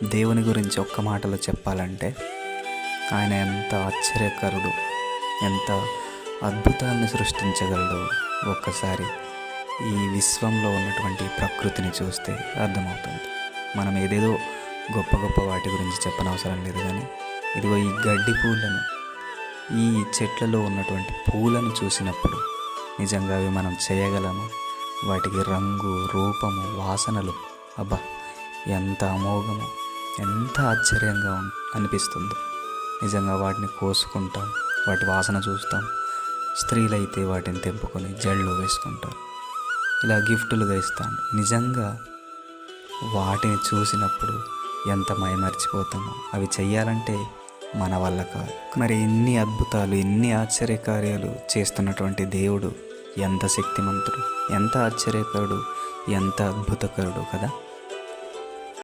దేవుని గురించి ఒక్క మాటలో చెప్పాలంటే ఆయన ఎంత ఆశ్చర్యకరుడు, ఎంత అద్భుతాన్ని సృష్టించగలడు ఒక్కసారి ఈ విశ్వంలో ఉన్నటువంటి ప్రకృతిని చూస్తే అర్థమవుతుంది. మనం ఏదేదో గొప్ప గొప్ప వాటి గురించి చెప్పనవసరం లేదు, కానీ ఇదిగో ఈ గడ్డి పూలను, ఈ చెట్లలో ఉన్నటువంటి పూలను చూసినప్పుడు నిజంగా అవి మనం చేయగలము. వాటికి రంగు, రూపము, వాసనలు, అబ్బా ఎంత అమోఘము, ఎంత ఆశ్చర్యంగా అనిపిస్తుందో. నిజంగా వాటిని కోసుకుంటాం, వాటి వాసన చూస్తాం. స్త్రీలైతే వాటిని తెంపుకొని జడలో వేసుకుంటారు, ఇలా గిఫ్టులుగా ఇస్తాను. నిజంగా వాటిని చూసినప్పుడు ఎంత మైమర్చిపోతామో. అవి చెయ్యాలంటే మన వల్ల కాదు. మరి ఎన్ని అద్భుతాలు, ఎన్ని ఆశ్చర్యకార్యాలు చేస్తున్నటువంటి దేవుడు ఎంత శక్తిమంతుడు, ఎంత ఆశ్చర్యకరుడు, ఎంత అద్భుతకరుడు కదా.